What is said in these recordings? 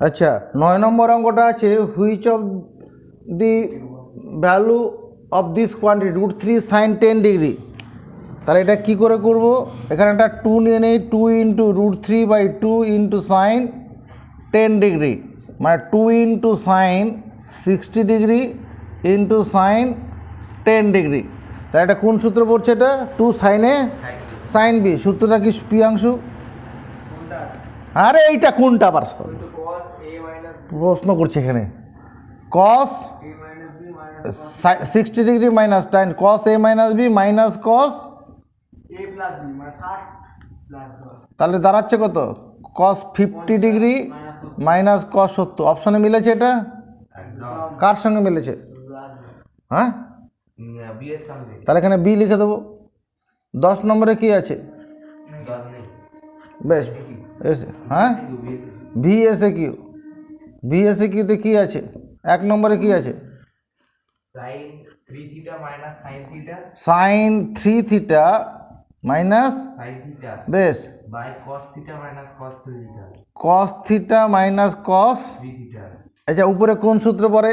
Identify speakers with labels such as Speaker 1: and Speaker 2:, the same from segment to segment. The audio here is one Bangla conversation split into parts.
Speaker 1: আচ্ছা 9 নম্বর অঙ্কটা আছে which of the value of this quantity √3 sin 10 degree. তাহলে এটা কী করে করব? এখানে একটা 2 নিয়ে নেই, 2 ইন্টু √3/2 ইন্টু সাইন 10 ডিগ্রি, মানে 2 into sign 60 degree into sign 10 degree. তাহলে এটা কোন সূত্র পড়ছে? এটা 2 সাইনে সাইন বি। সূত্রটা কি প্রিয়াংশু? আরে এইটা কোনটা পারছ? প্রশ্ন করছে এখানে কস 60 degree minus টাইন cos A minus B minus cos A plus B, মানে 60 প্লাস। তাহলে দাঁড়াচ্ছে কত? কস 50 ডিগ্রি মাইনাস কস 70। অপশনে মিলেছে এটা? কার সঙ্গে মিলেছে? হ্যাঁ, তাহলে এখানে বি লিখে দেবো। 10 নম্বরে কি আছে? বেশ, হ্যাঁ ভিএসএ কিউ। ভিএসএ কিউতে কি আছে? 1 নম্বরে কি আছে? Sine 3 theta minus sine theta বেশ by cos theta minus cos 3 theta, cos theta minus cos 3 theta. আচ্ছা উপরে কোন সূত্র পড়ে?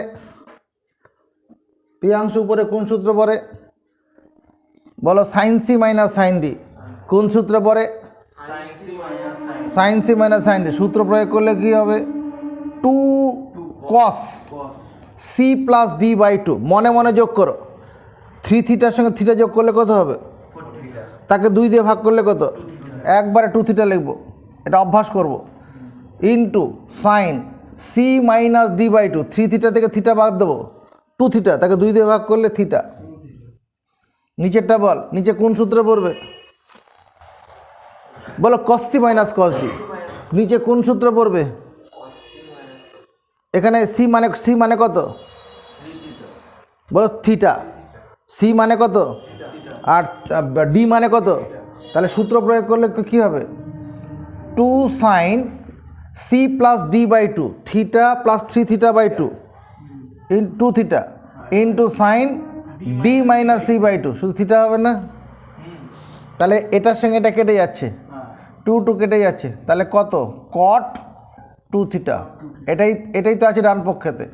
Speaker 1: প্রিয়াংশ উপরে কোন সূত্র পড়ে বলো? Sine C minus sine D. কোন সূত্র পড়ে? Sine C minus sine D. সূত্র প্রয়োগ করলে কি হবে? 2 cos C plus D by 2। মনে মনে যোগ করো। 3 থিটার সঙ্গে থিটা যোগ করলে কত হবে? তাকে 2 দিয়ে ভাগ করলে কত? একবারে 2 থিটা লিখব, এটা অভ্যাস করব। Into sine C minus D by 2। 3 theta থেকে থিটা বাদ দেবো, 2 থিটা, তাকে 2 দিয়ে ভাগ করলে থিটা। নিচেরটা বল, নিচে কোন সূত্র পড়বে বলো? Cos C minus cos D. নিচে কোন সূত্র পড়বে? এখানে সি মানে কত বলো? থিটা। সি মানে কত আর ডি মানে কত? তাহলে সূত্র প্রয়োগ করলে কি হবে? 2 sine C plus D by 2 theta plus 3 theta by 2 in 2 theta into sine D minus C by 2। শুধু থিটা হবে না? তাহলে এটার সঙ্গে এটা কেটে যাচ্ছে, 2 কেটে যাচ্ছে। তাহলে কত? কট 2 থিটা। এটাই তো আছে ডান পক্ষেতে।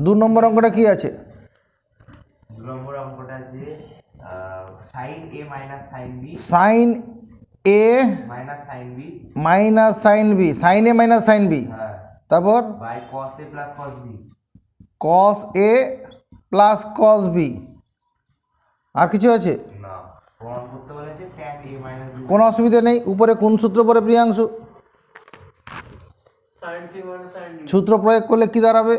Speaker 1: 2 নম্বর অঙ্কটা কি আছে?
Speaker 2: 2 নম্বর অঙ্কটা আছে sine A minus sine B,
Speaker 1: sine A
Speaker 2: minus sine B
Speaker 1: minus sine B, sine A minus sine B, তারপর
Speaker 2: by cos A plus cos B,
Speaker 1: cos A plus cos B. আর কিছু আছে?
Speaker 2: না, প্রমাণ করতে বলেছে tan a মাইনাস বি।
Speaker 1: কোনো অসুবিধা নেই। উপরে কোন সূত্র পড়ে Priyanshu?
Speaker 2: Sine C minus sine D.
Speaker 1: সূত্র প্রয়োগ করলে কি দাঁড়াবে?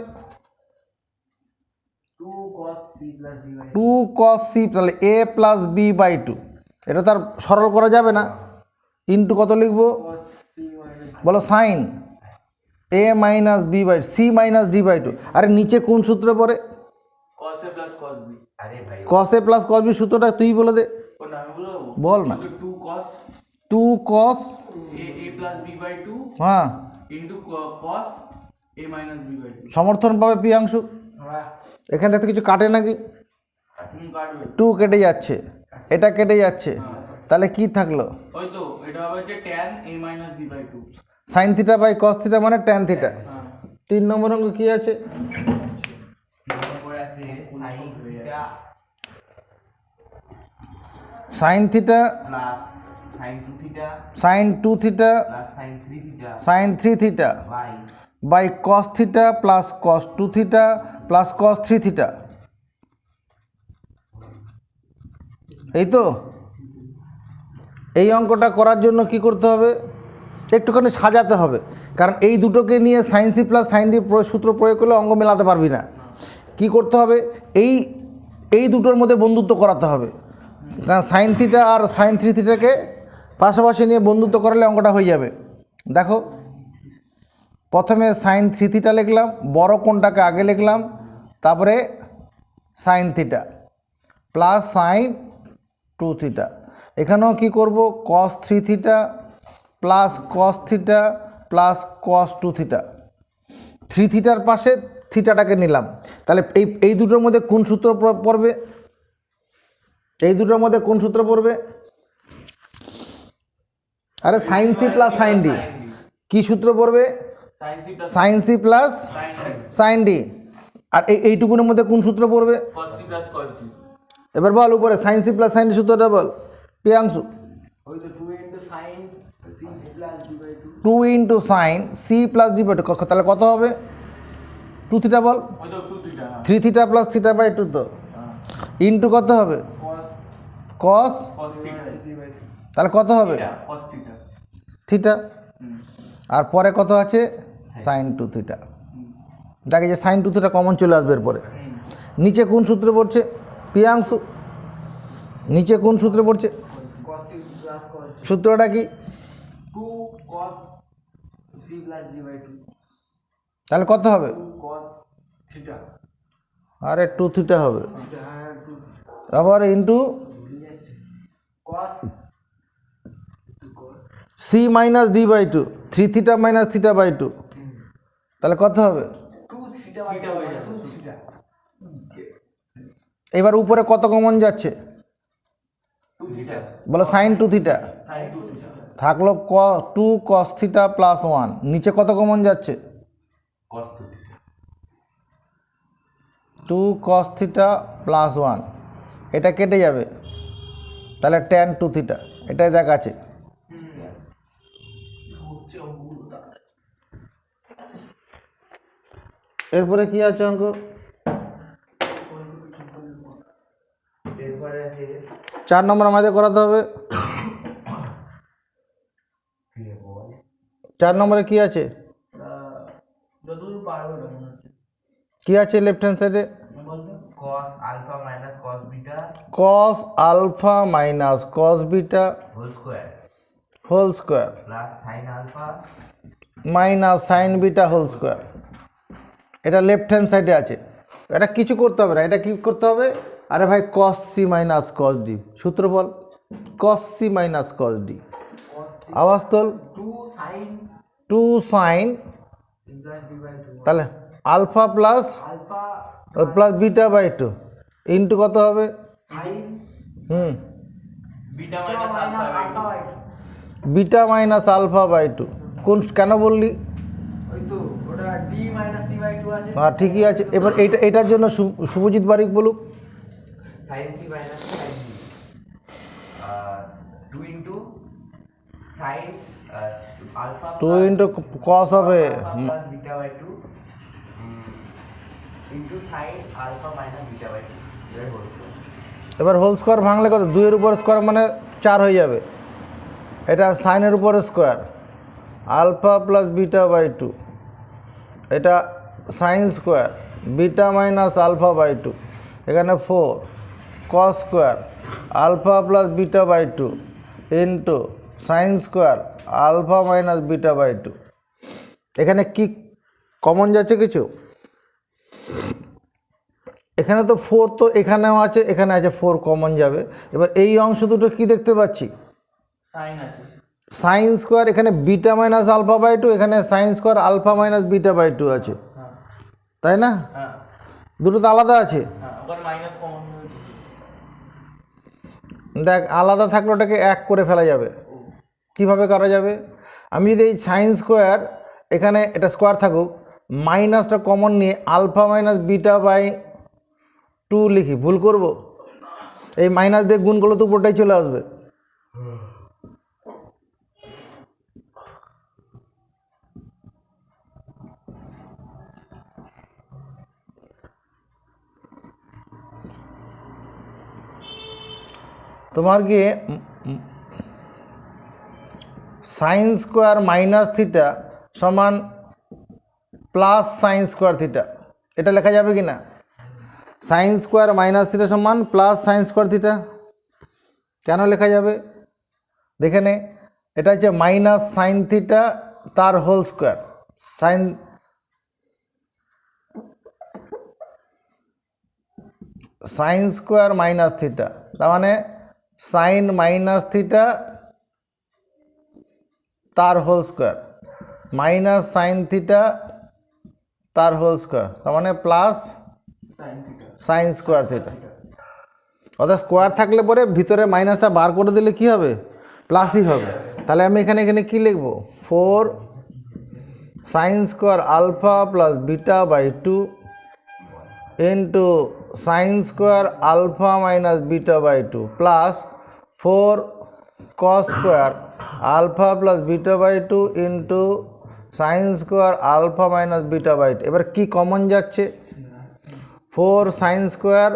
Speaker 2: 2 cos c plus d by
Speaker 1: 2 cos c। তাহলে a প্লাস বি বাই 2। এটা তার সরল করা যাবে না। ইন্টু কত লিখবো বলো? Sine A minus B by C minus D by 2। আরে নিচে কোন সূত্র পড়ে?
Speaker 2: cos a plus cos b। আরে ভাই
Speaker 1: cos a plus cos b সূত্রটা তুই বলে দে।
Speaker 2: ওটা আমি বলবো?
Speaker 1: বল না। 2 cos
Speaker 2: a plus b by 2
Speaker 1: হ্যাঁ
Speaker 2: into cos a minus b by 2।
Speaker 1: সমর্থন পাবে প্রিয়াংশু?
Speaker 2: হ্যাঁ,
Speaker 1: এখান থেকে কিছু কাটে নাকি?
Speaker 2: কাটবে।
Speaker 1: 2 কেটে যাচ্ছে, এটা কেটে যাচ্ছে, তাহলে কি থাকলো?
Speaker 2: ওই তো এটা হবে যে tan a minus b by 2।
Speaker 1: Sine theta by cos theta মানে ট্যান থিটা। 3 নম্বর অঙ্ক কি আছে?
Speaker 2: পরে আছে sine theta
Speaker 1: sine theta
Speaker 2: plus sine 2 theta
Speaker 1: sine 2 theta
Speaker 2: plus sine 3 theta
Speaker 1: sine 3 theta
Speaker 2: by
Speaker 1: by cos theta plus cos 2 theta plus cos 3 theta. এই তো। এই অঙ্কটা করার জন্য কি করতে হবে? একটুখানি সাজাতে হবে, কারণ এই দুটোকে নিয়ে sine C plus sine D সূত্র প্রয়োগ করলে অঙ্ক মেলাতে পারবি না। কি করতে হবে? এই দুটোর মধ্যে বন্ধুত্ব করাতে হবে, কারণ সাইন থিটা আর সাইন 3 থিটাকে পাশাপাশি নিয়ে বন্ধুত্ব করালে অঙ্কটা হয়ে যাবে। দেখো, প্রথমে সাইন 3 থিটা লিখলাম, বড় কোণটাকে আগে লিখলাম, তারপরে sign theta plus sine 2 theta. এখানেও কি করব? কস 3 থিটা প্লাস কস থিটা প্লাস কস 2 থিটা। 3 থিটার পাশে থিটাটাকে নিলাম। তাহলে এই দুটোর মধ্যে কোন সূত্র পড়বে? এই দুটোর মধ্যে কোন সূত্র পড়বে? আরে sine C plus sine D. কি সূত্র পড়বে? Sine C plus sine D. আর এইটুকুনের মধ্যে কোন সূত্র পড়বে? এবার বল উপরে sine C plus sine D সূত্রটা বল প্রিয়াংশু।
Speaker 3: ওই তো 2 into sin c plus d by 2
Speaker 1: 2 into sine C plus D by two, তাহলে কত হবে? 2 থিটা বল। 3 থিটা প্লাস থিটা বাই 2 তো ইন্টু কত হবে? কস,
Speaker 3: d by 2
Speaker 1: তাহলে কত হবে? থিটা। আর পরে কত আছে? Sine 2 theta. দেখে যে সাইন 2 থিটা কমন চলে আসবে এরপরে। নিচে কোন সূত্রে পড়ছে প্রিয়াংশু? নিচে কোন সূত্রে পড়ছে?
Speaker 3: cos c plus cos d
Speaker 1: সূত্রটা কি?
Speaker 3: 2 cos c plus d by 2
Speaker 1: তাহলে কত হবে?
Speaker 3: 2 cos theta
Speaker 1: আরে 2 থিটা হবে,
Speaker 3: theta আর 2
Speaker 1: আবার ইন্টু
Speaker 3: ভুলে যাচ্ছে cos 2 cos
Speaker 1: C minus D by 2, 3 theta minus theta by 2, তাহলে কত হবে?
Speaker 3: 2 theta by 2 2 theta
Speaker 1: এবার উপরে কত কমন যাচ্ছে? বলো সাইন 2 থিটা থাকলো 2 কস থিটা প্লাস 1। নিচে কত কমন যাচ্ছে? 2 কস থিটা প্লাস 1, এটা কেটে যাবে, তাহলে ট্যান 2 থিটা, এটাই দেখাচ্ছে। এরপরে কি আছে অঙ্ক?
Speaker 2: এরপরে আছে
Speaker 1: 4 নম্বর আমাদের করাতে হবে। 4 নম্বরে কি আছে? কি আছে লেফট হ্যান্ড সাইডে?
Speaker 2: cos alpha minus cos beta
Speaker 1: cos alpha minus cos beta
Speaker 2: whole square
Speaker 1: whole square
Speaker 2: plus sin alpha
Speaker 1: minus sine beta whole square. এটা লেফট হ্যান্ড সাইডে আছে, এটা কিছু করতে হবে না। এটা কি করতে হবে? আরে ভাই cos C minus cos D সূত্র বল। Cos C minus cos D
Speaker 3: cos c
Speaker 1: আওয়াজ তোল।
Speaker 3: 2 sin
Speaker 1: 2 sine,
Speaker 3: c plus d by 2
Speaker 1: তাহলে alpha plus
Speaker 3: alpha
Speaker 1: plus beta by 2 into কত হবে?
Speaker 3: sin
Speaker 2: beta
Speaker 3: minus alpha by 2
Speaker 1: beta minus alpha by 2। কোন কেন বললি?
Speaker 3: ওই তো ওটা d minus c by 2 আছে
Speaker 1: হ্যাঁ ঠিকই আছে। এবার এটার জন্য শুভজিৎ বারিক বলুক।
Speaker 2: sin c minus sin d 2 into sin alpha
Speaker 1: 2 into কস হবে
Speaker 2: alpha plus beta by 2 into sin alpha minus beta by 2 এর whole square
Speaker 1: এবার হোল স্কোয়ার ভাঙলে কত? 2 এর উপর স্কোয়ার মানে 4 হয়ে যাবে। এটা সাইনের উপর square alpha plus beta by 2, এটা sine square beta minus alpha by 2, এখানে 4 cos square alpha plus beta by 2 into sine square alpha minus beta by 2। এখানে কি কমন যাচ্ছে কিছু? এখানে তো 4 তো এখানেও আছে, এখানে আছে 4 কমন যাবে। এবার এই অংশ দুটো কি দেখতে পাচ্ছি? সাইন স্কোয়ার, এখানে বিটা মাইনাস আলফা বাই 2, এখানে sine square alpha minus beta by 2 আছে, তাই না? দুটো তো আলাদা আছে। দেখ আলাদা থাকলে ওটাকে এক করে ফেলা যাবে। কিভাবে করা যাবে? আমি যদি এই সাইন স্কোয়ার এখানে এটা স্কোয়ার থাকুক, মাইনাসটা কমন নিয়ে আলফা মাইনাস বিটা বাই 2 লিখি, ভুল করব? এই মাইনাস দিয়ে গুণ করলে তো উপরটাই চলে আসবে। তোমার কি সাইন স্কোয়ার মাইনাস থিটা সমান প্লাস সাইন স্কোয়ার থিটা, এটা লেখা যাবে কি না? সাইন স্কোয়ার মাইনাস থিটা সমান প্লাস সাইন স্কোয়ার থিটা। কেন লেখা যাবে দেখে নে। এটা হচ্ছে মাইনাস সাইন থিটা তার whole square, sine square minus theta, তার মানে সাইন মাইনাস থিটা তার whole square minus sine theta তার হোল স্কোয়ার, তার মানে প্লাস সাইন স্কোয়ার থিটা। অর্থাৎ স্কোয়ার থাকলে পরে ভিতরে মাইনাসটা বার করে দিলে কি হবে? প্লাসই হবে। তাহলে আমি এখানে কি লিখব? 4 sine square alpha plus beta by two into sine square alpha minus beta by two plus 4 cos square alpha plus beta by two into sine square alpha minus beta by two. এবার কি কমন যাচ্ছে? 4 sine square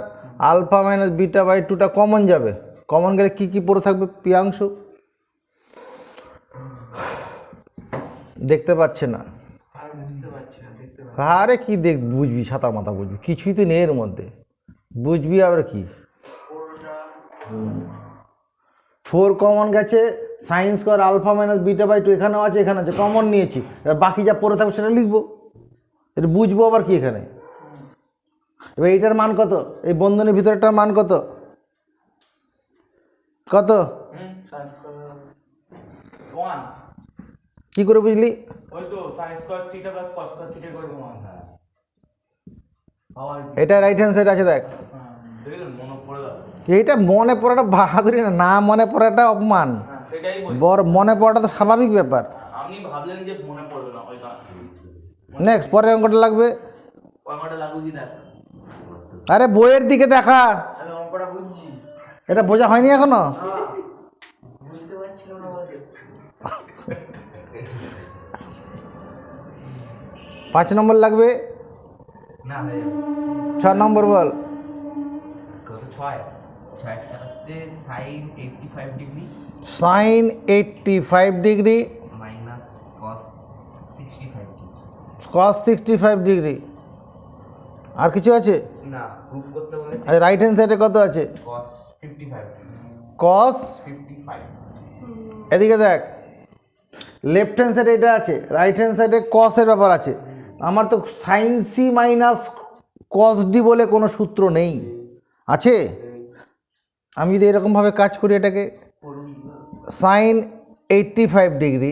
Speaker 1: alpha minus beta by টুটা কমন যাবে। কমন গেলে কী কী পড়ে থাকবে প্রিয়াংশু? দেখতে পাচ্ছে না।
Speaker 3: আর বুঝতে পারছি না, দেখতে পাচ্ছি
Speaker 1: আরে কি দেখ বুঝবি, সাঁতার মাথা বুঝবি, কিছুই তো নেই এর মধ্যে, বুঝবি আবার কি।
Speaker 3: পুরোটা
Speaker 1: 4 কমন গেছে, sine square alpha minus beta by two এখানেও আছে, এখানে আছে, কমন নিয়েছি। এবার বাকি যা পড়ে থাকবে সেটা লিখবো, এটা বুঝবো আবার কি এখানে। এবার এইটার মান কত? এই বন্ধনীর ভিতরেটার মান কত? কত?
Speaker 3: সাইন স্কয়ার 1
Speaker 1: কি করে বুঝলি?
Speaker 3: ওই তো সাইন স্কয়ার থিটা প্লাস কস স্কয়ার থিটা করে 1 হ্যাঁ আবার
Speaker 1: এটা রাইট হ্যান্ড সাইড আছে দেখ।
Speaker 3: দেখলেন মনে পড়ে গেল।
Speaker 1: এইটা মনে পড়াটা বাহাদুরি না, না মনে পড়াটা অপমান।
Speaker 3: হ্যাঁ সেটাই বলি,
Speaker 1: মনে পড়াটা তো স্বাভাবিক ব্যাপার।
Speaker 3: আপনি ভাবলেন যে মনে পড়বে না, ওই কারণে
Speaker 1: নেক্সট পরের অঙ্কটা লাগবে।
Speaker 3: অঙ্কটা লাগু কি দেখ,
Speaker 1: আরে বইয়ের দিকে দেখা,
Speaker 3: আমি অঙ্কটা বুঝছি।
Speaker 1: এটা বোঝা হয়নি এখনো।
Speaker 3: বুঝতে পারছিলাম না বলে
Speaker 1: 5 নম্বর লাগবে,
Speaker 2: না হয়ে যাবে।
Speaker 1: 6 নম্বর বল।
Speaker 2: কত? 6 6টা হচ্ছে sine 85 degree
Speaker 1: sine 85 degree
Speaker 2: minus cos 65 degree.
Speaker 1: Cos 65 degree. আর কিছু আছে?
Speaker 2: না, প্রুফ করতে বলেছে
Speaker 1: আর রাইট হ্যান্ড সাইডে কত আছে?
Speaker 2: কস 55
Speaker 1: কস
Speaker 2: 55।
Speaker 1: এদিকে দেখ, লেফট হ্যান্ড সাইডে এটা আছে, রাইট হ্যান্ড সাইডে কসের ব্যাপার আছে। আমার তো sine C minus cos D বলে কোনো সূত্র নেই, আছে? আমি যদি এরকমভাবে কাজ করি, এটাকে সাইন 85 ডিগ্রি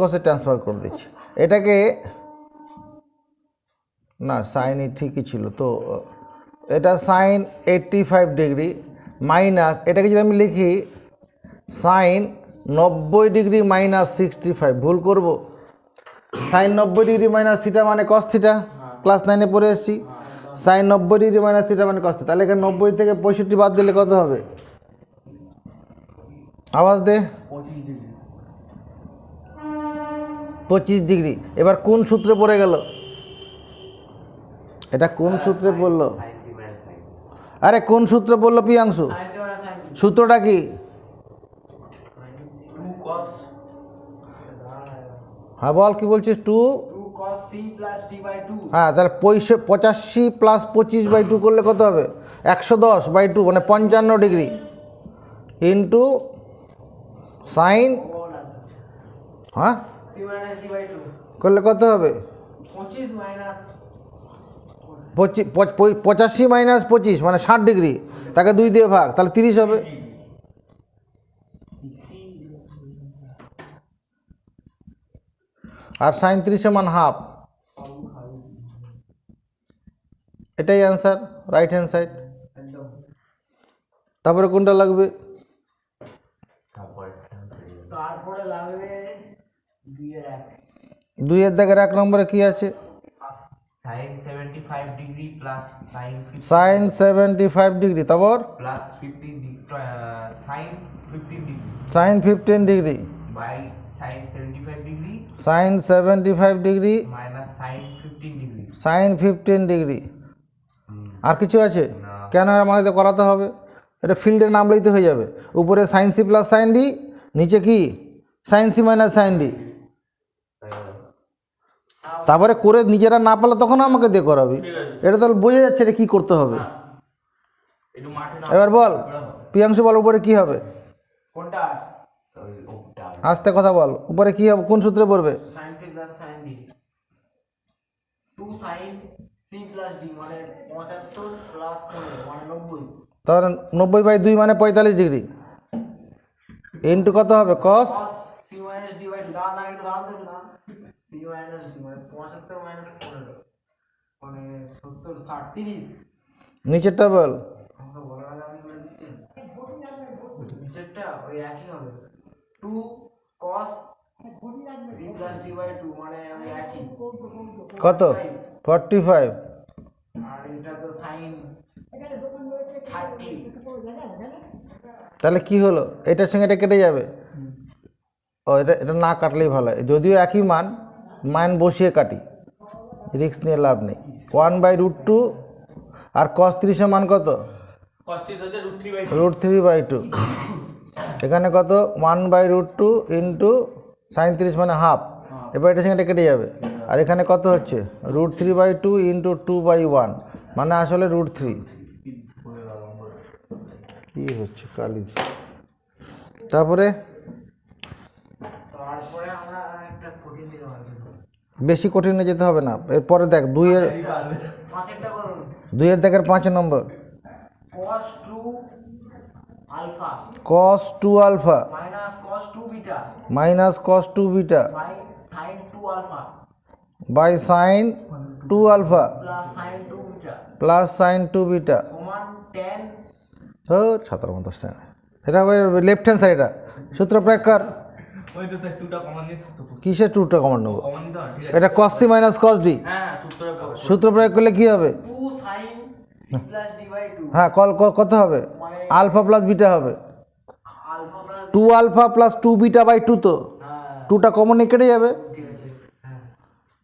Speaker 1: কসে ট্রান্সফার করে দিচ্ছি এটাকে। না, সাইন ঠিকই ছিল তো, এটা সাইন 85 ডিগ্রি মাইনাস, এটাকে যদি আমি লিখি সাইন 90 ডিগ্রি মাইনাস 65, ভুল করব? সাইন 90 ডিগ্রি মাইনাস থিটা মানে কস থিটা, ক্লাস 9-এ পড়ে এসেছি। সাইন 90 ডিগ্রি মাইনাস থিটা মানে কস থিটা, তাহলে এখানে 90 থেকে 65 বাদ দিলে কত হবে? আওয়াজ দে। 25 ডিগ্রি। এবার কোন সূত্রে পড়ে গেল? এটা কোন সূত্রে পড়লো?
Speaker 2: Sine C minus sine.
Speaker 1: আরে কোন সূত্রে পড়লো প্রিয়াংশু? সূত্রটা কি?
Speaker 3: 2 cos
Speaker 1: হ্যাঁ বল, কি বলছিস? 2
Speaker 3: cos c plus d by 2
Speaker 1: হ্যাঁ, তাহলে 85 প্লাস 25/2 করলে কত হবে? 110/2 মানে 55 ডিগ্রি ইন্টু সাইন, হ্যাঁ
Speaker 3: c minus d by 2
Speaker 1: করলে কত হবে?
Speaker 3: 25 minus
Speaker 1: 85 মাইনাস 25 মানে 60 ডিগ্রি, তাকে 2 দিয়ে ভাগ, তাহলে 30 হবে। আর সাইন 30 সমান হাফ। এটাই অ্যান্সার, রাইট হ্যান্ড সাইড।
Speaker 3: একদম
Speaker 1: তারপরে কোনটা লাগবে?
Speaker 3: তারপরে লাগবে 2 এর 1
Speaker 1: 2 এর দাগের 1 নম্বরে কি আছে?
Speaker 2: Sine 75 degree plus sine
Speaker 1: sine 75 degree, তারপর
Speaker 2: plus 15 degree sine 15 degree
Speaker 1: sine 15 degree
Speaker 2: by sine 75 degree
Speaker 1: sine 75 degree
Speaker 2: minus sine 15 degree.
Speaker 1: Sine 15 degree. আর কিছু আছে?
Speaker 2: না।
Speaker 1: কেন আর আমাদের করাতে হবে? এটা ফিল্ডের নাম লইতে হয়ে যাবে। উপরে sine C plus sine D, নিচে কি sine C minus sine D. তারপরে করে নিজেরা না পারলে তখন আমাকে দিয়ে করাবি। এটা তো বোঝা যাচ্ছে এটা কী করতে হবে।
Speaker 3: একটু মাঠে না
Speaker 1: এবার বল প্রিয়াংশু, বল উপরে কি হবে?
Speaker 3: কোনটা
Speaker 2: ওই ওটা
Speaker 1: আস্তে কথা বল, উপরে কি হবে? কোন সূত্রে পড়বে?
Speaker 3: sin c plus sin d 2 sin c plus d মানে 75 প্লাস 15 মানে 90
Speaker 1: তাহলে 90/2 মানে 45 ডিগ্রি ইন্টু কত হবে? কস
Speaker 3: cos c minus d by 2 দাঁড়ান দাঁড়ান একটু দাঁড়ান তো দাঁড়ান c minus d মানে 75 minus 15 মানে 70 60 30
Speaker 1: নিচেরটা বল।
Speaker 3: আমাকে বলার আগে আপনি বলে দিচ্ছেন নিচেরটা ওই একই হবে 2 cos c plus d by 2 মানে ওই একই
Speaker 1: কত 45।
Speaker 3: আর এটা তো sin 30
Speaker 1: তাহলে কি হলো, এটার সঙ্গে এটা কেটে যাবে। ও এটা এটা না কাটলেই ভালো হয়, যদিও একই মান বসিয়ে কাটি, রিস্ক নিয়ে লাভ নেই। 1/√2 আর cos 30 মান কত √3/2। এখানে কত 1/√2 ইন্টু sin 30 মানে হাফ। এবার এটার সঙ্গে এটা কেটে যাবে। আর এখানে কত হচ্ছে √3/2 ইন্টু 2/1 মানে আসলে √3। কি হচ্ছে কালি। তারপরে
Speaker 3: তারপরে আমরা একটা কঠিন দিতে পারবো
Speaker 1: বেশি কঠিনে যেতে হবে না, এরপরে দেখ 2-এর
Speaker 3: পাঁচেরটা করুন
Speaker 1: 2-এর দেখের 5 নম্বর
Speaker 3: cos 2 alpha
Speaker 1: cos 2 alpha
Speaker 3: minus cos 2 beta
Speaker 1: minus cos 2 beta
Speaker 3: by sin 2 alpha
Speaker 1: by sine 2 alpha
Speaker 3: plus sin 2 beta
Speaker 1: plus sine 2 beta.
Speaker 3: সমান tan
Speaker 1: ও ছাত্র মতো এটা লেফট হ্যান্ড সাইড, এটা সূত্র প্রয়োগ কর।
Speaker 2: ওই তো স্যার 2টা কমন নিয়ে সূত্র
Speaker 1: কিসের 2টা কমন নেবো?
Speaker 2: কমন নিতে হয়, ঠিক আছে?
Speaker 1: এটা cos c minus cos d,
Speaker 2: হ্যাঁ সূত্রে পড়ো।
Speaker 1: সূত্র প্রয়োগ করলে কি হবে?
Speaker 3: 2 sin c plus d by 2
Speaker 1: হ্যাঁ কত হবে? আলফা প্লাস বিটা হবে।
Speaker 3: alpha plus
Speaker 1: 2 alpha plus 2 beta by 2, তো
Speaker 3: হ্যাঁ
Speaker 1: 2টা কমন নিয়ে কেটে যাবে।
Speaker 3: ঠিক আছে হ্যাঁ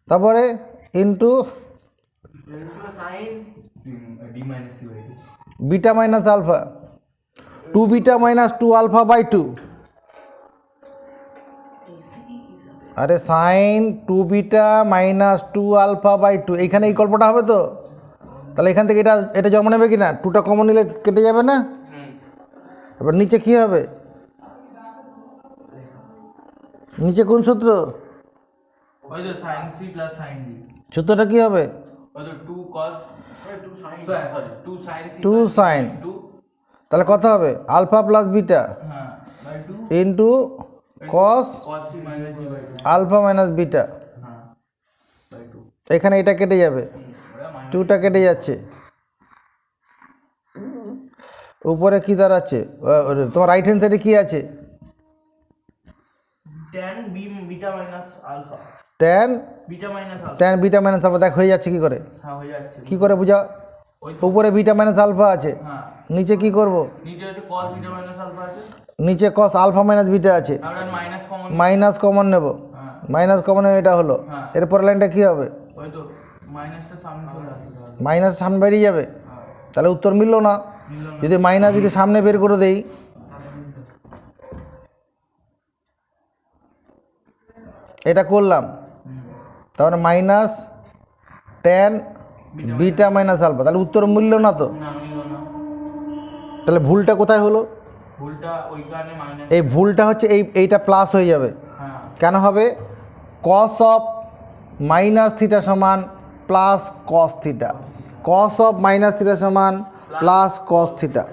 Speaker 1: তারপরে into
Speaker 3: into sin
Speaker 2: d minus c by 2
Speaker 1: beta minus alpha, 2 beta minus 2 alpha by 2। আরে sine 2 beta minus 2 alpha by 2, এইখানে এই গল্পটা হবে তো। তাহলে এখান থেকে এটা জন্ম নেবে কি না? 2টা কমন নিলে কেটে যাবে না? এবার নিচে কি হবে? নিচে কোন সূত্র?
Speaker 2: ওই তো sin c plus sin d
Speaker 1: সূত্রটা কি হবে?
Speaker 2: ওই তো 2 cos
Speaker 3: 2 sin
Speaker 2: sorry 2 sin c
Speaker 1: 2 sine,
Speaker 2: 2
Speaker 1: তাহলে কত হবে? আলফা প্লাস বিটা
Speaker 2: হ্যাঁ by 2
Speaker 1: into cos
Speaker 2: cos c minus d by 2
Speaker 1: alpha minus beta.
Speaker 2: হ্যাঁ বাই 2
Speaker 1: এখানে এটা কেটে যাবে,
Speaker 2: ওটা মাইনাস
Speaker 1: 2টা কেটে যাচ্ছে। উপরে কি দাঁড়াচ্ছে? তোমার রাইট হ্যান্ড সাইডে কি আছে?
Speaker 2: tan b beta minus alpha
Speaker 1: tan
Speaker 2: beta minus alpha
Speaker 1: tan beta minus alpha. দেখ হয়ে যাচ্ছে কি করে,
Speaker 2: হ্যাঁ হয়ে যাচ্ছে
Speaker 1: কি করে বুঝা?
Speaker 2: ওই
Speaker 1: উপরে বিটা মাইনাস আলফা আছে,
Speaker 2: হ্যাঁ
Speaker 1: নিচে কি করব?
Speaker 2: নিচে হচ্ছে cos beta minus alpha আছে,
Speaker 1: নিচে কস আলফা মাইনাস বিটা আছে,
Speaker 2: আমরা মাইনাস কমন
Speaker 1: মাইনাস কমন নেব।
Speaker 2: হ্যাঁ
Speaker 1: মাইনাস কমন এটা হলো,
Speaker 2: হ্যাঁ।
Speaker 1: এরপর লাইনটা কি হবে?
Speaker 2: ওই তো মাইনাসটা সামনে চলে আসবে
Speaker 1: মাইনাস সামনে বেরিয়ে যাবে,
Speaker 2: হ্যাঁ
Speaker 1: তাহলে উত্তর মিললো না।
Speaker 2: মিলল না
Speaker 1: যদি মাইনাস যদি সামনে বের করে দেই, এটা করলাম, তাহলে minus tan beta minus alpha, তাহলে উত্তর মিললো না তো।
Speaker 2: না মিলল না,
Speaker 1: তাহলে ভুলটা কোথায় হলো?
Speaker 2: ভুলটা ওইখানে মাইনাস
Speaker 1: এই ভুলটা হচ্ছে এইটা প্লাস হয়ে যাবে।
Speaker 2: হ্যাঁ
Speaker 1: কেন হবে? কস অফ মাইনাস থিটা সমান plus cos theta, cos of minus theta সমান প্লাস কস থিটা।